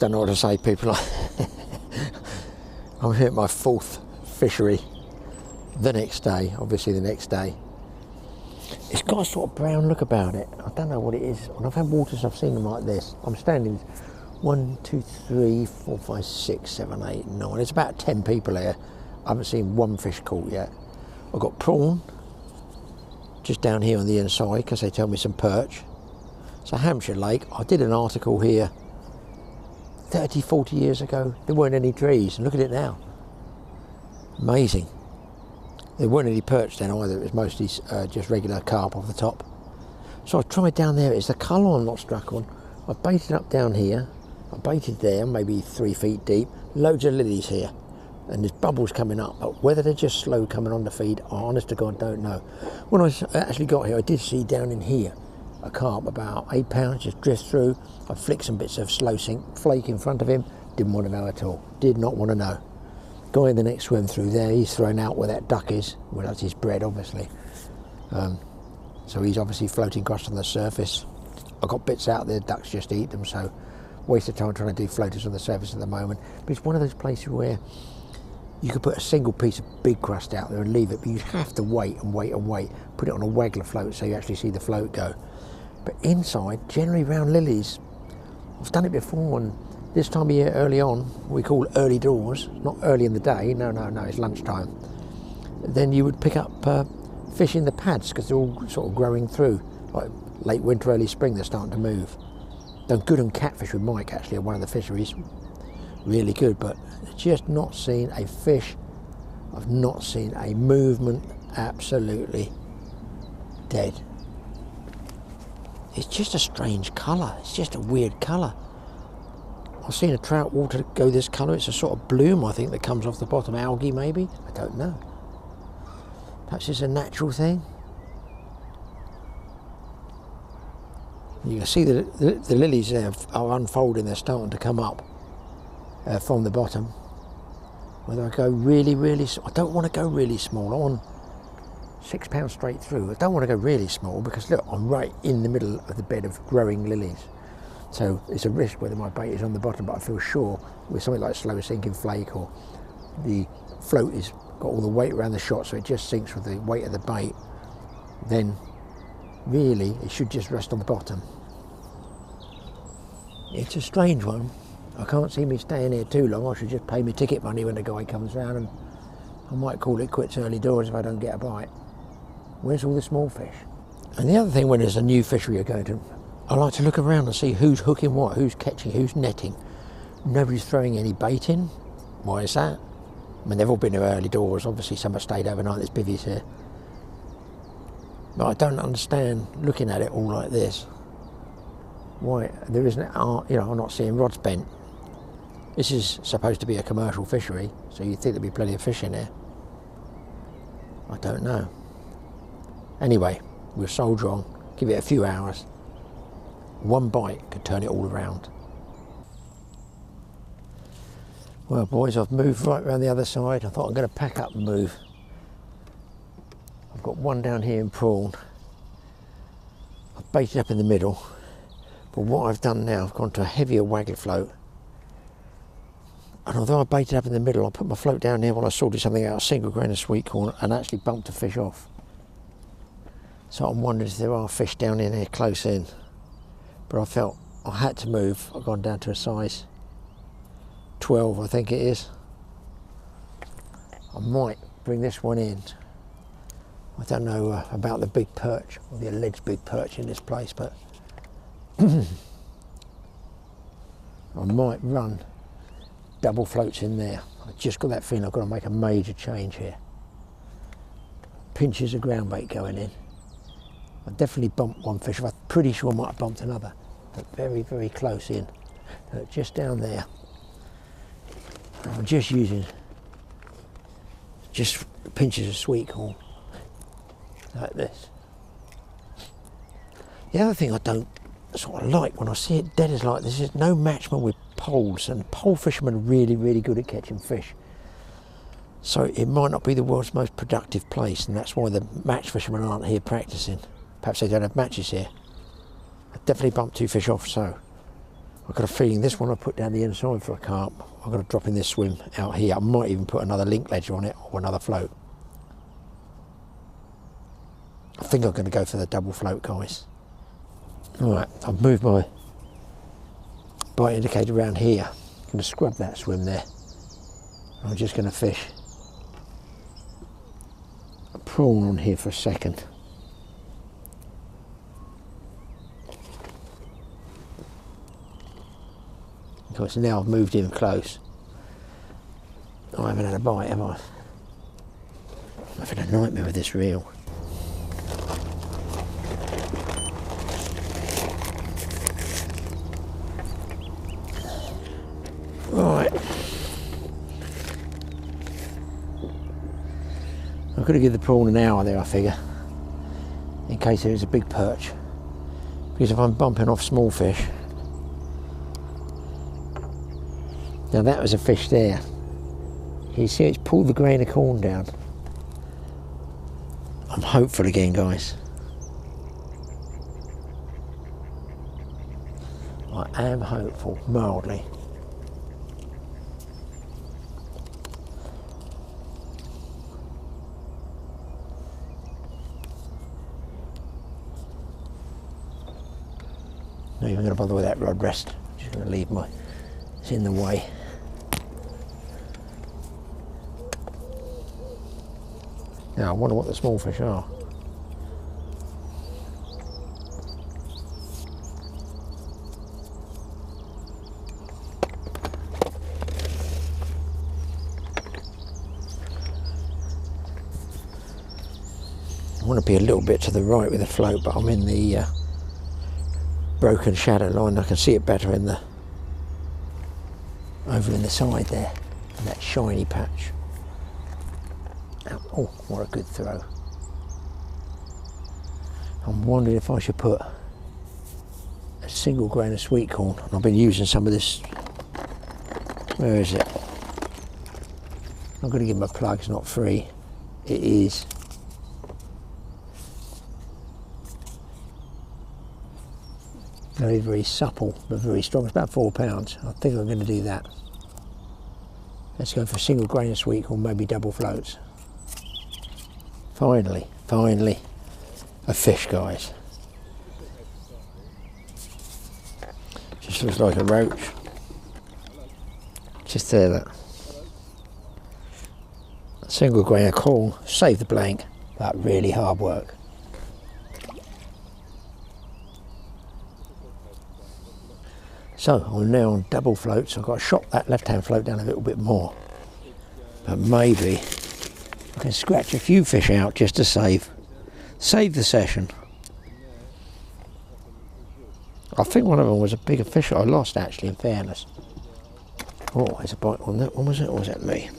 Don't know what to say, people. I'm here at my 4th fishery the next day, obviously the next day. It's got a sort of brown look about it. I don't know what it is. When I've had waters, I've seen them like this. I'm standing 1, 2, 3, 4, 5, 6, 7, 8, 9. There's about 10 people here. I haven't seen one fish caught yet. I've got prawn just down here on the inside because they tell me some perch. It's a Hampshire lake. I did an article here 30, 40 years ago. There weren't any trees, and look at it now. Amazing. There weren't any perch then either. It was mostly just regular carp off the top. So I tried down there. It's the colour I'm not struck on. I baited up down here. I baited there, maybe 3 feet deep. Loads of lilies here. And there's bubbles coming up. But whether they're just slow coming on the feed, I honest to God don't know. When I actually got here, I did see down in here a carp about 8 pounds just drift through. I flicked some bits of slow sink flake in front of him. Didn't want to know at all. Did not want to know. Guy in the next swim through there, he's thrown out where that duck is. Well, that's his bread, obviously. So he's obviously floating across on the surface. I got bits out there, ducks just eat them, so waste of time trying to do floaters on the surface at the moment. But it's one of those places where you could put a single piece of big crust out there and leave it, but you'd have to wait and wait and wait. Put it on a waggler float so you actually see the float go. But inside, generally round lilies, I've done it before, and this time of year, early on, we call early doors, not early in the day, no, it's lunchtime. Then you would pick up fish in the pads because they're all sort of growing through, like late winter, early spring, they're starting to move. Done good on catfish with Mike, actually, at one of the fisheries. Really good, but just not seen a fish. I've not seen a movement, absolutely dead. It's just a strange colour, it's just a weird colour. I've seen a trout water go this colour. It's a sort of bloom, I think, that comes off the bottom, algae maybe, I don't know. Perhaps it's a natural thing. You can see that the lilies there are unfolding, they're starting to come up from the bottom. Whether I go really, I don't want to go really small. I want 6 pounds straight through. I don't want to go really small because look, I'm right in the middle of the bed of growing lilies. So it's a risk whether my bait is on the bottom, but I feel sure with something like slow sinking flake, or the float has got all the weight around the shot so it just sinks with the weight of the bait, then really it should just rest on the bottom. It's a strange one. I can't see me staying here too long. I should just pay me ticket money when the guy comes round, and I might call it quits early doors if I don't get a bite. Where's all the small fish? And the other thing, when there's a new fishery you're going to, I like to look around and see who's hooking what, who's catching, who's netting. Nobody's throwing any bait in. Why is that? I mean, they've all been here early doors. Obviously some have stayed overnight, there's bivvies here. But I don't understand, looking at it all like this, why there isn't, you know, I'm not seeing rods bent. This is supposed to be a commercial fishery, so you'd think there'd be plenty of fish in here. I don't know. Anyway, we'll soldier on, give it a few hours. One bite could turn it all around. Well, boys, I've moved right around the other side. I thought I'm going to pack up and move. I've got one down here in prawn. I've baited up in the middle, but what I've done now, I've gone to a heavier waggler float. And although I baited up in the middle, I put my float down here while I sorted something out, a single grain of sweet corn, and actually bumped a fish off. So I'm wondering if there are fish down in here close in. But I felt I had to move. I've gone down to a size 12, I think it is. I might bring this one in. I don't know about the big perch, or the alleged big perch in this place, but I might run double floats in there. I just got that feeling I've got to make a major change here. Pinches of ground bait going in. I definitely bumped one fish. I'm pretty sure I might have bumped another. But very close in. Just down there. I'm just using just pinches of sweet corn. Like this. The other thing I don't sort of like when I see it dead is like this is no matchman with poles, and pole fishermen are really good at catching fish. So it might not be the world's most productive place, and that's why the match fishermen aren't here practicing. Perhaps they don't have matches here. I definitely bumped 2 fish off, so I've got a feeling this one I put down the inside for a carp. I've got to drop in this swim out here. I might even put another link ledger on it or another float. I think I'm going to go for the double float, guys. Alright, I've moved my bite indicator around here. I'm going to scrub that swim there. I'm just going to fish a prawn on here for a second. Of course, now I've moved in close. I haven't had a bite, have I? I've had a nightmare with this reel. Right. I've got to give the prawn an hour there, I figure, in case there is a big perch. Because if I'm bumping off small fish. Now that was a fish there. You see it's pulled the grain of corn down. I'm hopeful again, guys. I am hopeful, mildly. Not even going to bother with that rod rest. Just going to leave my, it's in the way. Now I wonder what the small fish are. I want to be a little bit to the right with the float, but I'm in the broken shadow line. I can see it better in the over in the side there, in that shiny patch. Oh, what a good throw. I'm wondering if I should put a single grain of sweet corn. I've been using some of this. Where is it? I'm going to give him a plug, it's not free. It is. Very, very supple, but very strong. It's about 4 pounds. I think I'm going to do that. Let's go for a single grain of sweet corn, maybe double floats. Finally, finally, a fish, guys. Just looks like a roach. Just there, that. A single grain of corn, save the blank, but really hard work. So I'm now on double floats. I've got to shop that left-hand float down a little bit more, but maybe I can scratch a few fish out just to save the session. I think one of them was a bigger fish that I lost, actually, in fairness. Oh, there's a bite on that one, was it? Or was that me?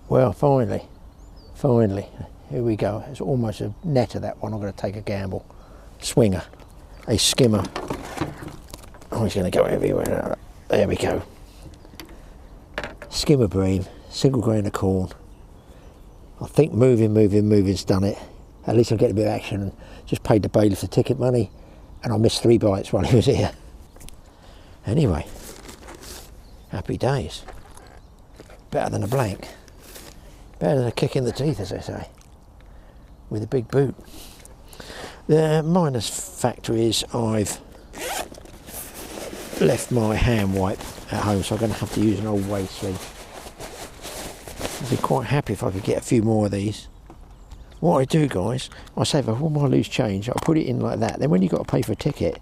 Well, finally, here we go. It's almost a netter, that one. I'm going to take a gamble. Swinger, a skimmer. Oh, he's going to go everywhere. There we go. Skimmer bream, single grain of corn. I think moving's done it. At least I'll get a bit of action. And just paid the bailiff the ticket money, and I missed 3 bites while he was here. Anyway, happy days. Better than a blank. Better than a kick in the teeth, as they say, with a big boot. The minus factor is I've left my hand wipe at home, so I'm going to have to use an old waist sleeve. I'd be quite happy if I could get a few more of these. What I do, guys, I save up all my loose change, I put it in like that. Then when you've got to pay for a ticket,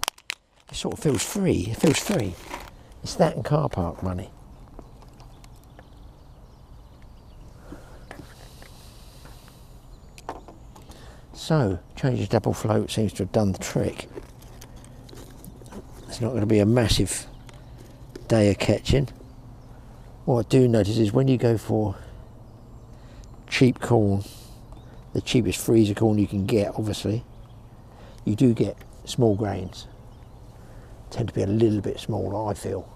it sort of feels free. It feels free. It's that and car park money. So, change of double float seems to have done the trick. It's not going to be a massive day of catching. What I do notice is when you go for cheap corn, the cheapest freezer corn you can get, obviously, you do get small grains. Tend to be a little bit smaller, I feel.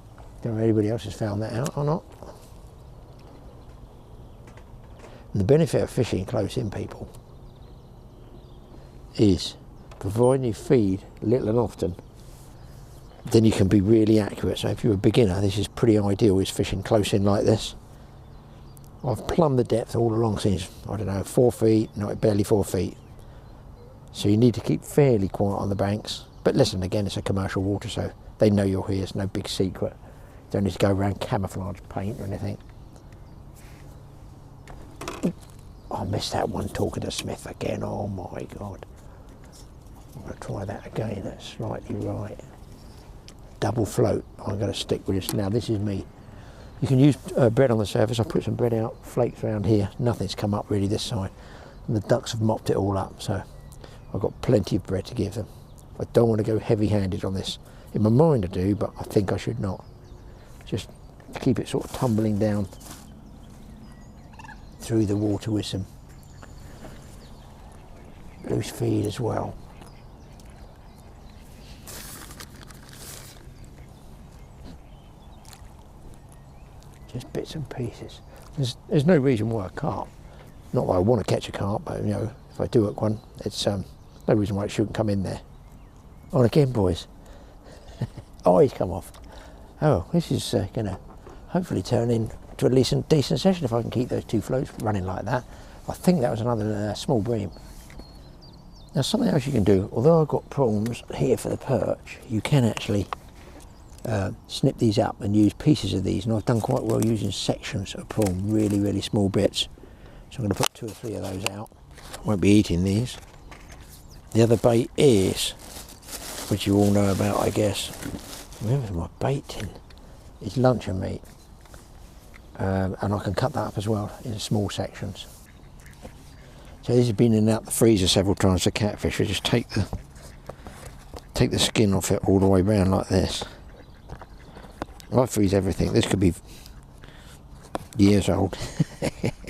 Don't know if anybody else has found that out or not. And the benefit of fishing close in, people, is providing you feed little and often, then you can be really accurate. So if you're a beginner, this is pretty ideal, is fishing close in like this. I've plumbed the depth all along since, I don't know, 4 feet, no, barely 4 feet. So you need to keep fairly quiet on the banks. But listen, again, it's a commercial water, so they know you're here. It's no big secret. You don't need to go around camouflage paint or anything. I missed that one talking to Smith again. Oh my God. I'm going to try that again. That's slightly right. Double float. I'm going to stick with this. Now, this is me. You can use bread on the surface. I put some bread out, flakes around here. Nothing's come up really this side. And the ducks have mopped it all up, so I've got plenty of bread to give them. I don't want to go heavy-handed on this. In my mind I do, but I think I should not. Just keep it sort of tumbling down through the water with some loose feed as well. Just bits and pieces. There's no reason why I can't. Not that I want to catch a carp, but you know, if I do hook one, it's no reason why it shouldn't come in there. On again, boys. Oh, he's come off. Oh, this is going to hopefully turn into at least a decent session if I can keep those 2 floats running like that. I think that was another small bream. Now, something else you can do, although I've got prawns here for the perch, you can actually snip these up and use pieces of these, and I've done quite well using sections of prawn, really, really small bits. So I'm going to put 2 or 3 of those out. I won't be eating these. The other bait is, which you all know about, I guess. Where's my bait tin? It's luncheon meat, and I can cut that up as well in small sections. So this has been in and out the freezer several times for catfish. I just take the skin off it all the way around like this. I freeze everything. This could be years old. Can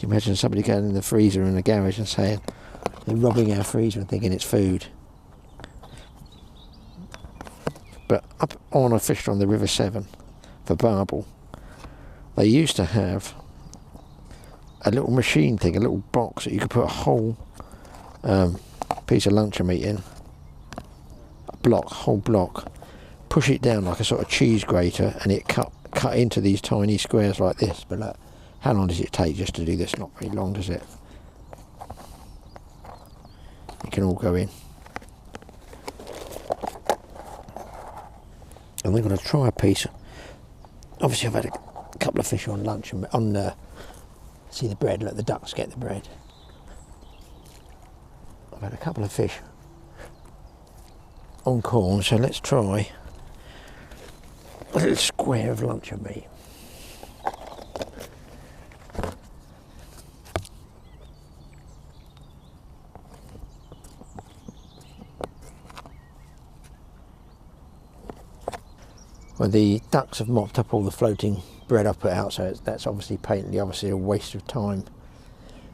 you imagine somebody going in the freezer in the garage and saying they're robbing our freezer and thinking it's food? But up on, I fished on the River Severn for barbel. They used to have a little machine thing, a little box that you could put a whole piece of luncheon meat in. Whole block. Push it down like a sort of cheese grater, and it cut into these tiny squares like this. But look, how long does it take just to do this? Not very long, does it? It can all go in. And we're going to try a piece. Obviously, I've had a couple of fish on lunch and on. See the bread. Look, the ducks get the bread. I've had a couple of fish on corn, so let's try a little square of luncheon meat. Well, the ducks have mopped up all the floating bread I've put out, so that's obviously patently a waste of time,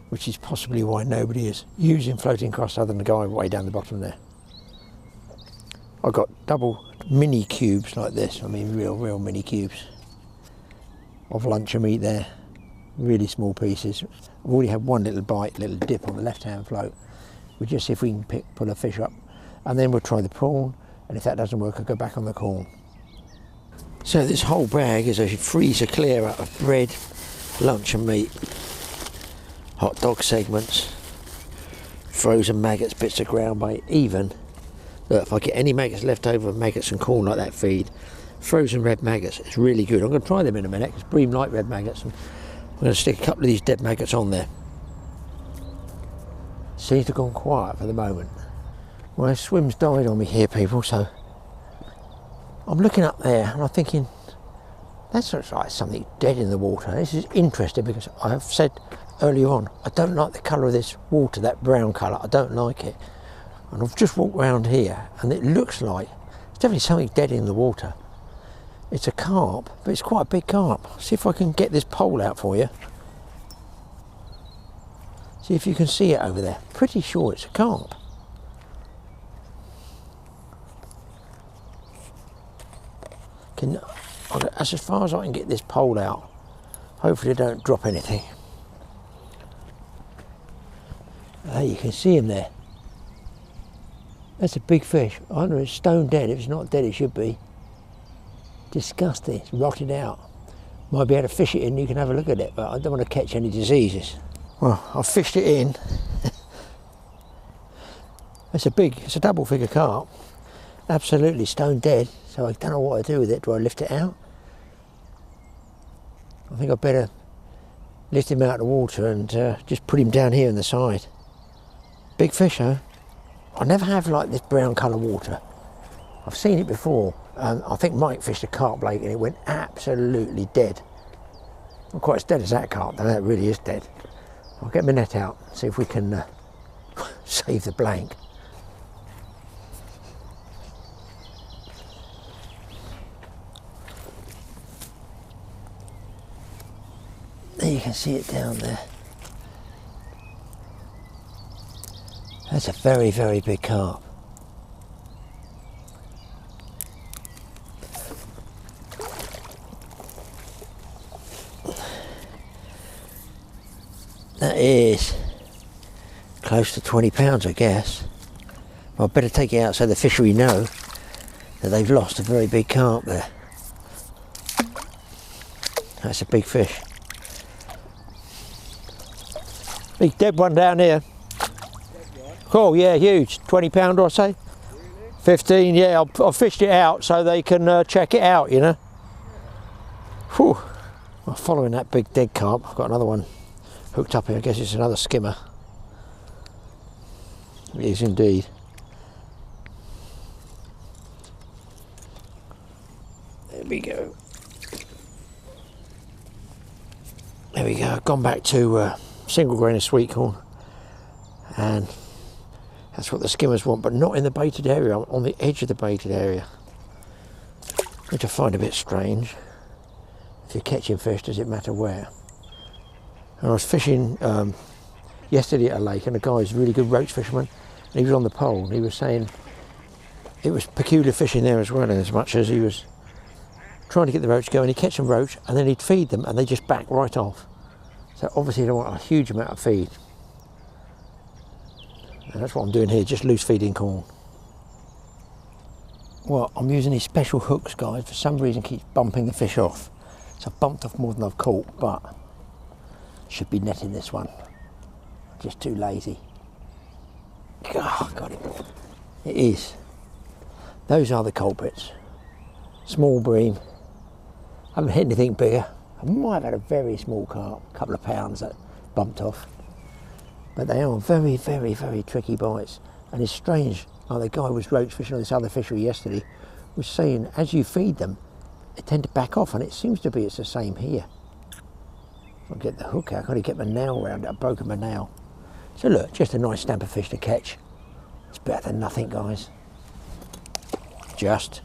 which is possibly why nobody is using floating crust other than the guy way down the bottom there. I've got double mini cubes like this, I mean real mini cubes of luncheon meat there, really small pieces. I've already had one little bite, little dip on the left hand float. We'll just see if we can pull a fish up, and then we'll try the prawn, and if that doesn't work I'll go back on the corn. So this whole bag is a freezer clear out of bread, luncheon meat, hot dog segments, frozen maggots, bits of ground bait, even. Look, if I get any maggots left over, maggots and corn like that feed, frozen red maggots, it's really good. I'm going to try them in a minute because Bream like red maggots, and I'm going to stick a couple of these dead maggots on there. Seems to have gone quiet for the moment. Well, swim's died on me here, people, so I'm looking up there and I'm thinking, that looks like something dead in the water. This is interesting because I have said earlier on, I don't like the colour of this water, that brown colour, I don't like it. And I've just walked round here and it looks like it's definitely something dead in the water. It's a carp, but it's quite a big carp. See if I can get this pole out for you. See if you can see it over there. Pretty sure it's a carp. That's as far as I can get this pole out. Hopefully I don't drop anything. There, you can see him there. That's a big fish. I know it's stone dead. If it's not dead, it should be. Disgusting. It's rotted out. Might be able to fish it in, you can have a look at it, but I don't want to catch any diseases. Well, I fished it in. It's a double figure carp. Absolutely stone dead, so I don't know what to do with it. Do I lift it out? I think I'd better lift him out of the water and just put him down here on the side. Big fish, huh? I never have like this brown colour water. I've seen it before. I think Mike fished a carp lake and it went absolutely dead. Not quite as dead as that carp, though. That really is dead. I'll get my net out, see if we can save the blank. There you can see it down there. That's a very, very big carp. That is close to 20 pounds, I guess. Well, I'd better take it out so the fishery know that they've lost a very big carp there. That's a big fish. Big dead one down here. Oh yeah, huge. 20 pounder, I say. Really? 15, yeah. I've fished it out so they can check it out, you know. Whew. Well, following that big dead carp, I've got another one hooked up here. I guess it's another skimmer. It is indeed. There we go. There we go. I've gone back to single grain of sweet corn, and that's what the skimmers want, but not in the baited area. I'm on the edge of the baited area, which I find a bit strange. If you're catching fish, does it matter where? And I was fishing yesterday at a lake, and a guy's a really good roach fisherman, and he was on the pole, and he was saying it was peculiar fishing there as well, as much as he was trying to get the roach going. He'd catch some roach, and then he'd feed them, and they just back right off. So obviously they don't want a huge amount of feed. And that's what I'm doing here, just loose feeding corn. Well, I'm using these special hooks, guys. For some reason, keeps bumping the fish off. So I've bumped off more than I've caught, but should be netting this one. Just too lazy. Oh, got it. It is. Those are the culprits. Small bream. I haven't hit anything bigger. I might have had a very small carp, a couple of pounds that bumped off. But they are very, very, very tricky bites. And it's strange, like the guy was roach fishing on this other fishery yesterday, was saying as you feed them, they tend to back off, and it seems to be it's the same here. I'll get the hook out, I've got to get my nail around it, I've broken my nail. So look, just a nice stamp of fish to catch. It's better than nothing, guys. Just.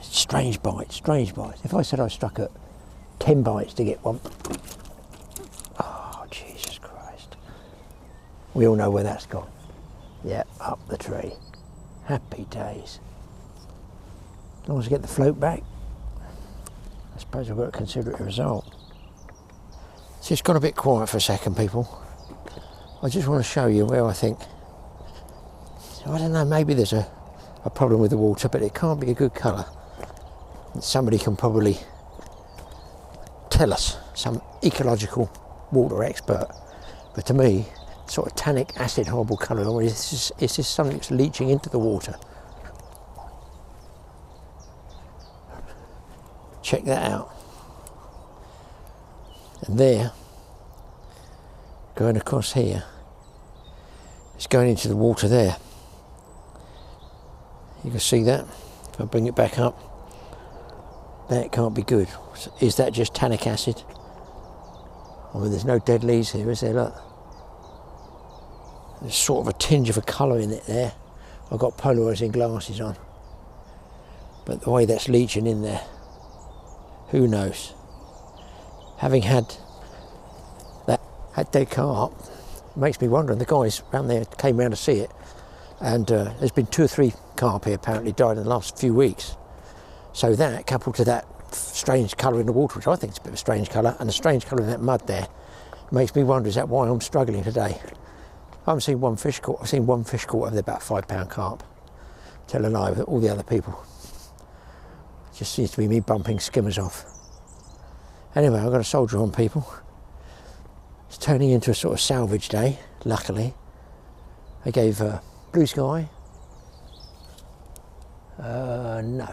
Strange bites, strange bites. If I said I struck at 10 bites to get one. Oh, Jesus Christ. We all know where that's gone. Yeah, up the tree. Happy days. As long as I get the float back, I suppose I've got to consider it a result. It's just gone a bit quiet for a second, people. I just want to show you where I think, I don't know, maybe there's a problem with the water, but it can't be a good colour. Somebody can probably tell us, some ecological water expert. But to me, sort of tannic acid, horrible colour, or is this something that's leaching into the water? Check that out. And there, going across here, it's going into the water there. You can see that. If I bring it back up, that can't be good. Is that just tannic acid? I mean, there's no dead leaves here, is there? Look. There's sort of a tinge of a colour in it there. I've got polarising glasses on. But the way that's leaching in there, who knows? Having had dead carp, makes me wonder, and the guys around there came round to see it, and there's been 2 or 3 carp here apparently died in the last few weeks. So that, coupled to that strange colour in the water, which I think is a bit of a strange colour, and the strange colour in that mud there, makes me wonder, is that why I'm struggling today? I haven't seen one fish caught. I've seen one fish caught over there, about £5 carp. Tell a lie with all the other people. It just seems to be me bumping skimmers off. Anyway, I've got a soldier on, people. It's turning into a sort of salvage day, luckily. I gave blue sky. No.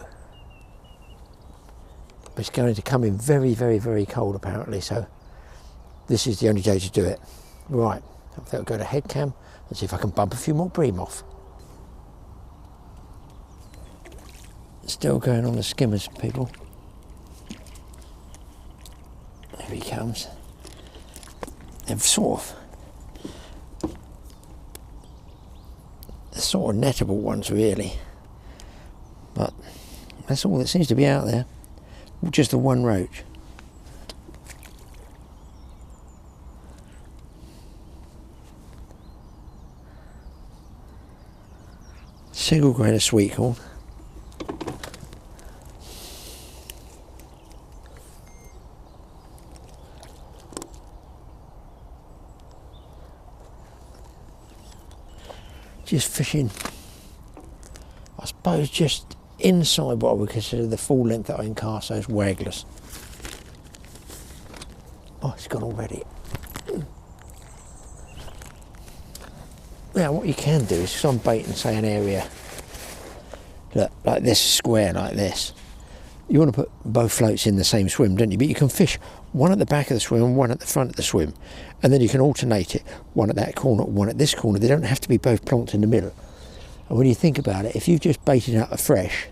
But it's going to come in very, very, very cold apparently, so this is the only day to do it. Right, I think I'll go to head cam and see if I can bump a few more bream off. Still going on the skimmers, people. There he comes. They're sort of nettable ones, really. But that's all that seems to be out there. Just the one roach. Single grain of sweet corn. Just fishing, I suppose, just inside what I would consider the full length that I can cast those wagglers. Oh, it's gone already. Now, what you can do is, I'm baiting, say, an area, look, like this square, like this. You want to put both floats in the same swim, don't you? But you can fish one at the back of the swim and one at the front of the swim. And then you can alternate it, one at that corner, one at this corner. They don't have to be both plonked in the middle. And when you think about it, if you've just baited out a fresh,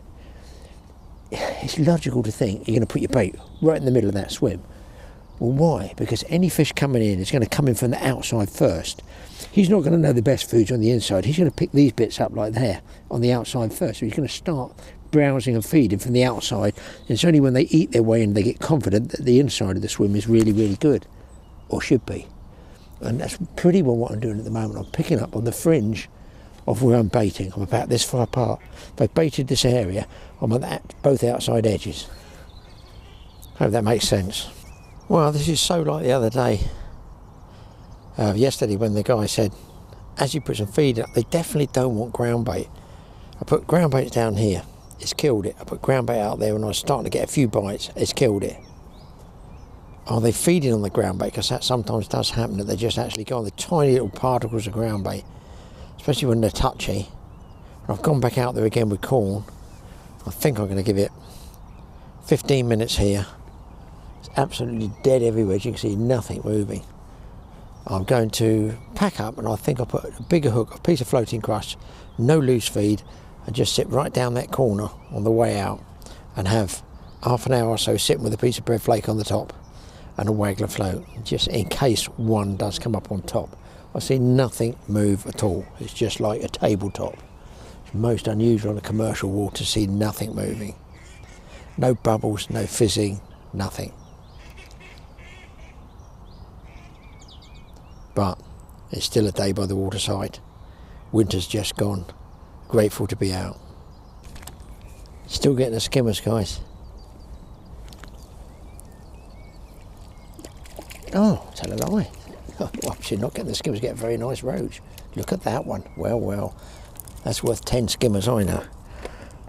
it's logical to think you're going to put your bait right in the middle of that swim. Well, why? Because any fish coming in is going to come in from the outside first. He's not going to know the best foods on the inside. He's going to pick these bits up like there on the outside first. So he's going to start browsing and feeding from the outside. And it's only when they eat their way in they get confident that the inside of the swim is really, really good, or should be. And that's pretty well what I'm doing at the moment. I'm picking up on the fringe of where I'm baiting. I'm about this far apart. If I baited this area, I'm at both outside edges. Hope that makes sense. Well, this is so like the other day, yesterday, when the guy said, as you put some feed up, they definitely don't want ground bait. I put ground bait down here, it's killed it. I put ground bait out there when I was starting to get a few bites, it's killed it. Are they feeding on the ground bait? Because that sometimes does happen, that they just actually go on the tiny little particles of ground bait, especially when they're touchy. And I've gone back out there again with corn. I think I'm going to give it 15 minutes here. It's absolutely dead everywhere. As you can see, nothing moving. I'm going to pack up, and I think I'll put a bigger hook, a piece of floating crust, no loose feed, and just sit right down that corner on the way out and have half an hour or so sitting with a piece of bread flake on the top and a waggler float, just in case one does come up on top. I see nothing move at all. It's just like a tabletop. It's most unusual on a commercial water to see nothing moving. No bubbles, no fizzing, nothing. But it's still a day by the waterside. Winter's just gone. Grateful to be out. Still getting the skimmers, guys. Oh, tell a lie. Well, actually not getting the skimmers, get a very nice roach. Look at that one. Well, well. That's worth 10 skimmers, I know.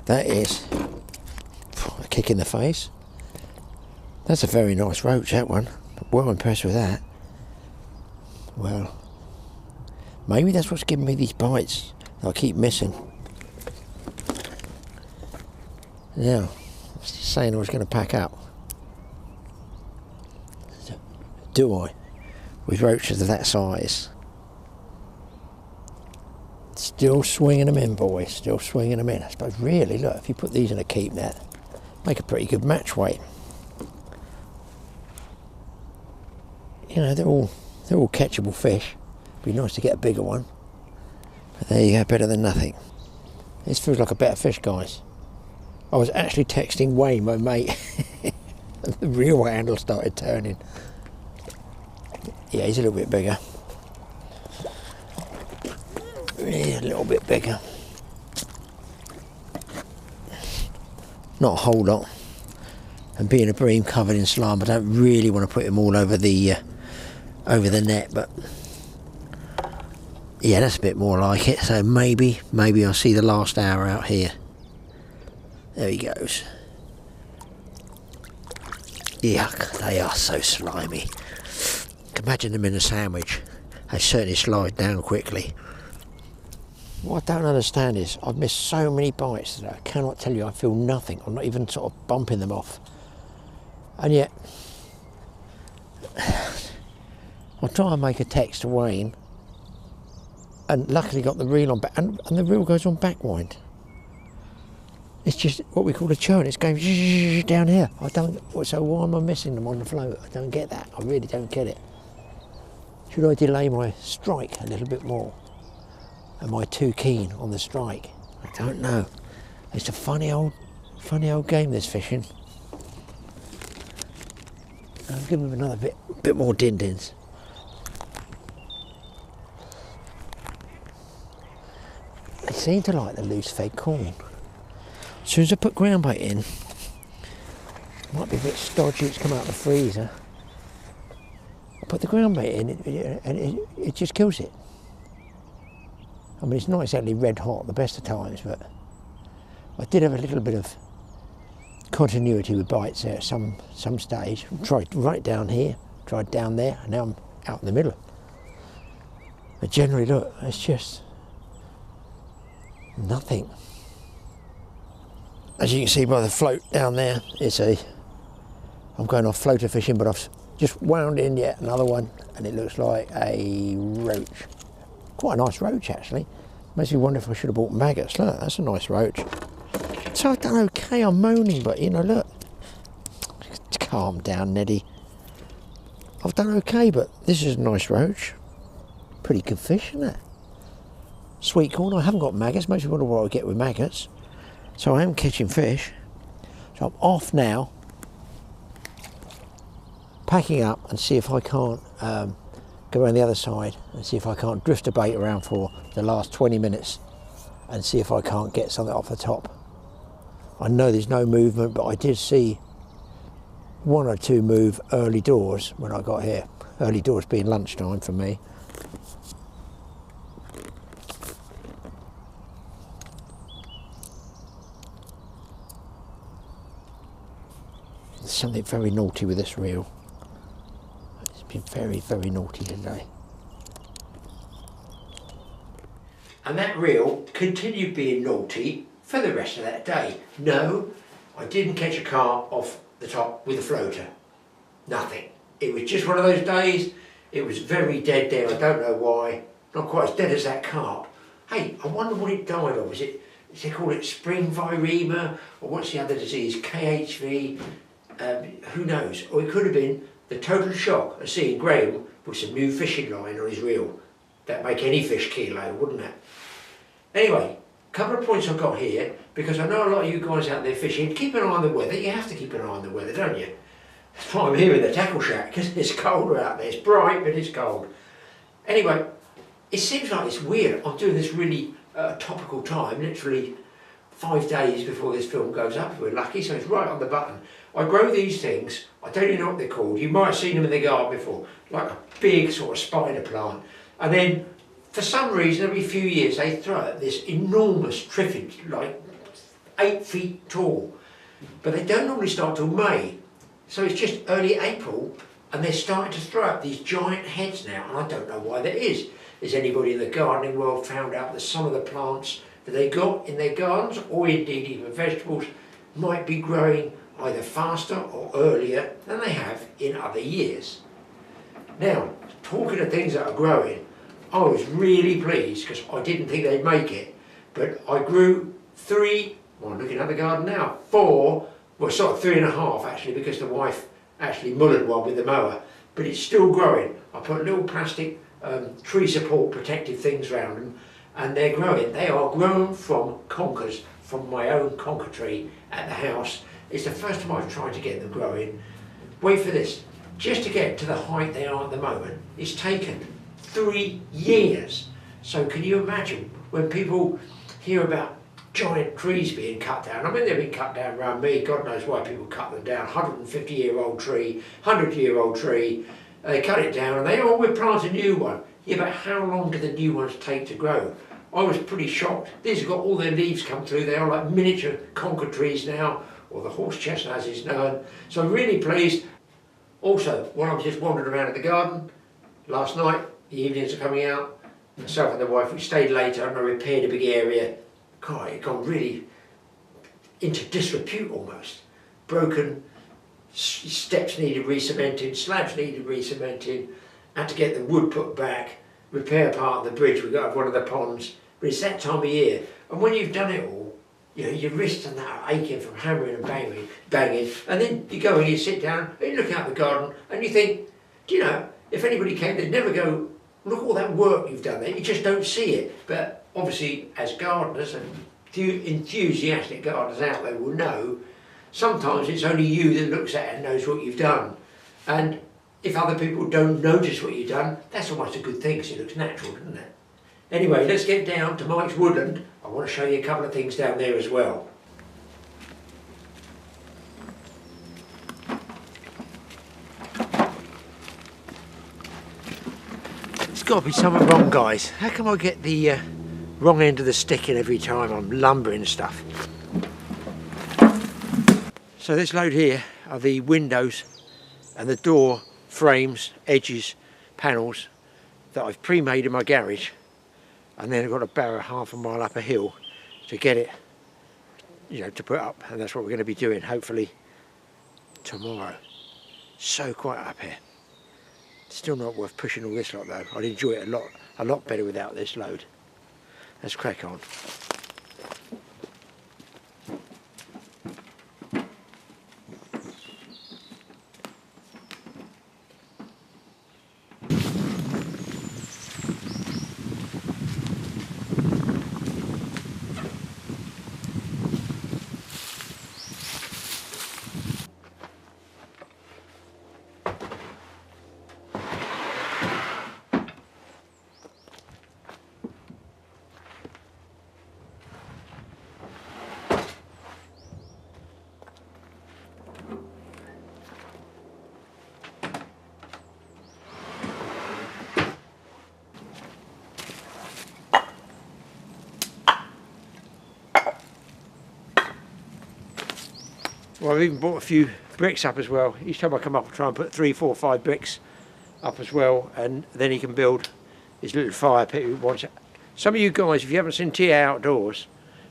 That is a kick in the face. That's a very nice roach, that one. Well impressed with that. Well, maybe that's what's giving me these bites that I keep missing. Now, I was saying I was going to pack up. Do I? With roaches of that size. Still swinging them in, boys. Still swinging them in. I suppose, really, look, if you put these in a keep net, make a pretty good match weight. You know, they're all catchable fish. Be nice to get a bigger one. But there you go, better than nothing. This feels like a better fish, guys. I was actually texting Wayne, my mate. The real handle started turning. Yeah, he's a little bit bigger. He's a little bit bigger. Not a whole lot. And being a bream covered in slime, I don't really want to put him all over the net, but Yeah, that's a bit more like it. So maybe I'll see the last hour out here. There he goes. Yuck, they are so slimy. Imagine them in a sandwich. They certainly slide down quickly. What I don't understand is I've missed so many bites today. I cannot tell you, I feel nothing. I'm not even sort of bumping them off. And yet, I'll try and make a text to Wayne, and luckily got the reel on back, and the reel goes on backwind. It's just what we call a churn. It's going down here. So why am I missing them on the float? I don't get that. I really don't get it. Should I delay my strike a little bit more? Am I too keen on the strike? I don't know. It's a funny old game, this fishing. I'll give them another bit more din-dins. They seem to like the loose-fed corn. As soon as I put ground bait in, might be a bit stodgy, it's come out of the freezer. I put the ground bait in and it just kills it. I mean, it's not exactly red hot the best of times, but I did have a little bit of continuity with bites there at some stage. Tried right down here, tried down there, and now I'm out in the middle. But generally, look, it's just nothing. As you can see by the float down there, I'm going off floater fishing, but I've just wound in yet another one, and it looks like a roach. Quite a nice roach, actually. Makes me wonder if I should have bought maggots. Look, that's a nice roach. So I've done okay, I'm moaning, but you know, look. Calm down, Neddy. I've done okay, but this is a nice roach. Pretty good fish, isn't it? Sweet corn, I haven't got maggots. Most people wonder what I get with maggots. So I am catching fish. So I'm off now. Packing up and see if I can't go around the other side and see if I can't drift a bait around for the last 20 minutes and see if I can't get something off the top. I know there's no movement, but I did see one or two move early doors when I got here. Early doors being lunchtime for me. There's something very naughty with this reel. It's been very, very naughty today. And that reel continued being naughty for the rest of that day. No, I didn't catch a carp off the top with a floater. Nothing. It was just one of those days. It was very dead there. I don't know why. Not quite as dead as that carp. Hey, I wonder what it died of. Is they call it spring viremia, or what's the other disease? KHV. Who knows? Or it could have been the total shock of seeing Graeme with some new fishing line on his reel. That'd make any fish kilo, wouldn't it? Anyway, a couple of points I've got here, because I know a lot of you guys out there fishing, keep an eye on the weather. You have to keep an eye on the weather, don't you? That's why I'm here in the tackle shack, because it's colder out there. It's bright, but it's cold. Anyway, it seems like it's weird. I'm doing this really topical time, literally 5 days before this film goes up, if we're lucky, so it's right on the button. I grow these things, I don't even know what they're called. You might have seen them in the garden before, like a big sort of spider plant. And then, for some reason, every few years they throw out this enormous triffid, like 8 feet tall. But they don't normally start till May. So it's just early April, and they're starting to throw up these giant heads now, and I don't know why that is. Has anybody in the gardening world found out that some of the plants that they got in their gardens, or indeed even vegetables, might be growing either faster or earlier than they have in other years? Now, talking of things that are growing, I was really pleased because I didn't think they'd make it, but I grew 3, well, I'm looking at the garden now, 4, well, sort of 3.5 actually, because the wife actually mullered one with the mower, but it's still growing. I put little plastic tree support protective things around them, and they're growing. They are grown from conkers, from my own conker tree at the house. It's the first time I've tried to get them growing. Wait for this. Just to get to the height they are at the moment, it's taken 3 years. So can you imagine when people hear about giant trees being cut down? I mean, they've been cut down around me. God knows why people cut them down. 150-year-old tree, 100-year-old tree. They cut it down and they, oh, we'll plant a new one. yeah, but how long do the new ones take to grow? I was pretty shocked. These have got all their leaves come through. They are like miniature conker trees now, or the horse chestnut as is known. So I'm really pleased. Also, when I was just wandering around in the garden last night, the evenings are coming out, myself and the wife, we stayed later and I repaired a big area. God, it gone really into disrepute almost. Broken, steps needed re-cementing, slabs needed re-cementing, had to get the wood put back, repair part of the bridge we got of one of the ponds. But it's that time of year, and when you've done it all, you know, your wrists and that are aching from hammering and banging, and then you go and you sit down and you look out the garden and you think, do you know, if anybody came, they'd never go, look at all that work you've done there, you just don't see it. But obviously, as gardeners and enthusiastic gardeners out there will know, sometimes it's only you that looks at it and knows what you've done. And if other people don't notice what you've done, that's almost a good thing because it looks natural, doesn't it? Anyway, let's get down to Mike's Woodland. I want to show you a couple of things down there as well. There's got to be something wrong, guys. How come I get the wrong end of the stick in every time I'm lumbering stuff? So this load here are the windows and the door frames, edges, panels that I've pre-made in my garage, and then I've got to barrow half a mile up a hill to get it, you know, to put up, and that's what we're going to be doing hopefully tomorrow. So quiet up here. Still not worth pushing all this lot though. I'd enjoy it a lot better without this load. Let's crack on. Well, I've even bought a few bricks up as well. Each time I come up, I'll try and put 3, 4, 5 bricks up as well, and then he can build his little fire pit he wants. Some of you guys, if you haven't seen TA Outdoors,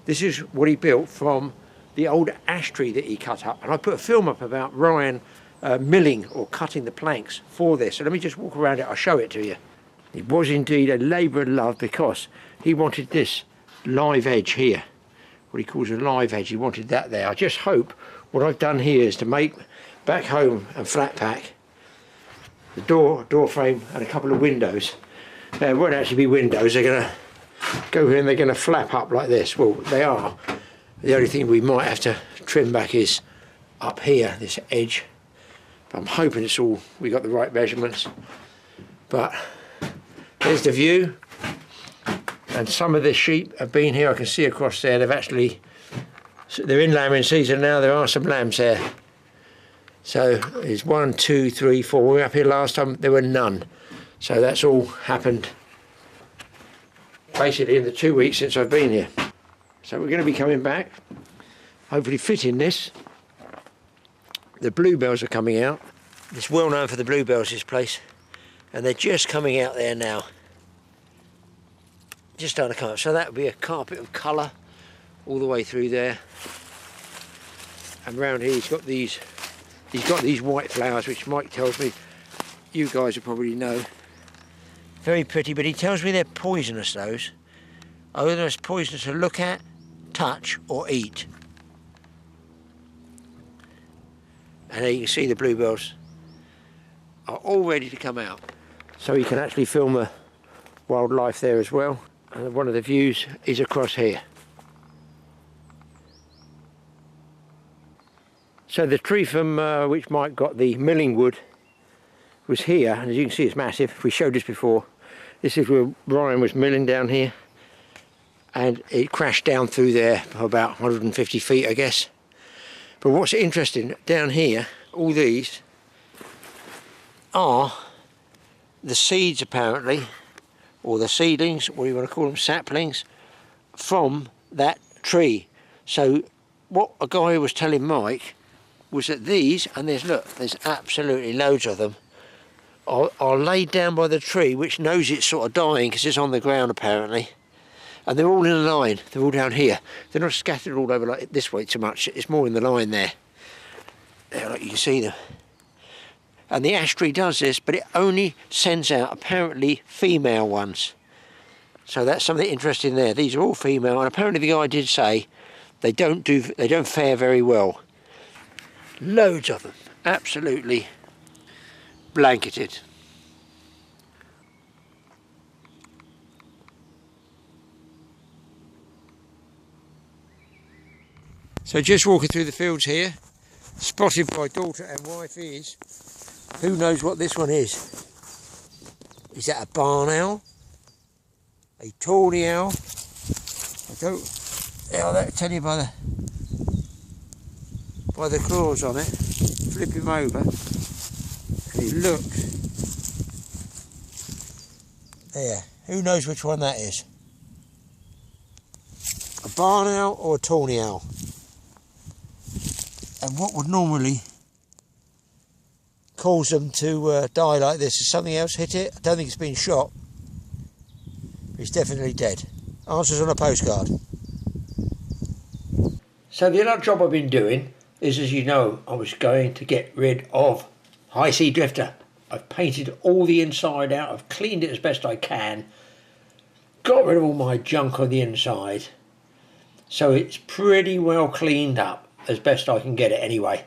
this is what he built from the old ash tree that he cut up. And I put a film up about Ryan milling or cutting the planks for this. So let me just walk around it, I'll show it to you. It was indeed a labour of love because he wanted this live edge here, what he calls a live edge. He wanted that there. I just hope what I've done here is to make back home and flat pack the door frame and a couple of windows. Now, it won't actually be windows, they're going to go here and they're going to flap up like this. Well, they are. The only thing we might have to trim back is up here, this edge. But I'm hoping it's all, we got the right measurements. But there's the view. And some of the sheep have been here, I can see across there, they're in lambing season now, there are some lambs there. So there's 1, 2, 3, 4. We were up here last time, there were none. So that's all happened basically in the 2 weeks since I've been here. So we're going to be coming back, hopefully fitting this. The bluebells are coming out. It's well known for the bluebells, this place. And they're just coming out there now. Just starting to come up. So that would be a carpet of colour all the way through there. And round here he's got these white flowers, which Mike tells me you guys will probably know. Very pretty, but he tells me they're poisonous, those. Either it's poisonous to look at, touch or eat. And there you can see the bluebells are all ready to come out. So you can actually film the wildlife there as well. And one of the views is across here. So the tree from which Mike got the milling wood was here, and as you can see it's massive. We showed this before. This is where Ryan was milling down here, and it crashed down through there for about 150 feet, I guess. But what's interesting, down here, all these are the seeds apparently or the seedlings, or you want to call them saplings, from that tree. So what a guy was telling Mike was that these, and there's absolutely loads of them, are laid down by the tree, which knows it's sort of dying because it's on the ground apparently. And they're all in a line, they're all down here. They're not scattered all over like this way too much, it's more in the line there. There, like you can see them. And the ash tree does this, but it only sends out apparently female ones. So that's something interesting there. These are all female, and apparently the guy did say they don't fare very well. Loads of them, absolutely blanketed. So just walking through the fields here, spotted by daughter and wife is, who knows what this one is? Is that a barn owl? A tawny owl? I'll tell you by the claws on it. Flip him over, and he looks. There, who knows which one that is? A barn owl or a tawny owl? And what would normally cause them to die like this? Has something else hit it? I don't think it's been shot. It's definitely dead. Answers on a postcard. So the other job I've been doing is, as you know, I was going to get rid of High Sea Drifter. I've painted all the inside out, I've cleaned it as best I can, got rid of all my junk on the inside, so it's pretty well cleaned up as best I can get it anyway.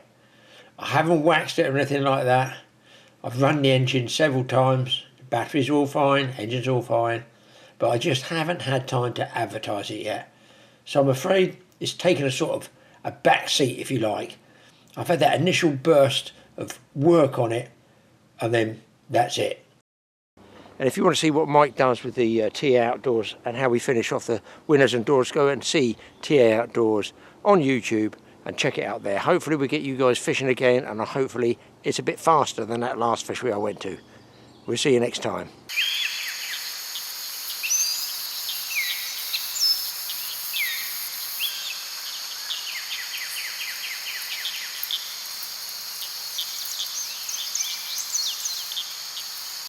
I haven't waxed it or anything like that. I've run the engine several times, the battery's all fine, engine's all fine, but I just haven't had time to advertise it yet. So I'm afraid it's taken a sort of a back seat, if you like. I've had that initial burst of work on it, and then that's it. And if you want to see what Mike does with the TA Outdoors and how we finish off the winners and doors, go and see TA Outdoors on YouTube and check it out there. Hopefully we get you guys fishing again, and hopefully it's a bit faster than that last fishery I went to. We'll see you next time.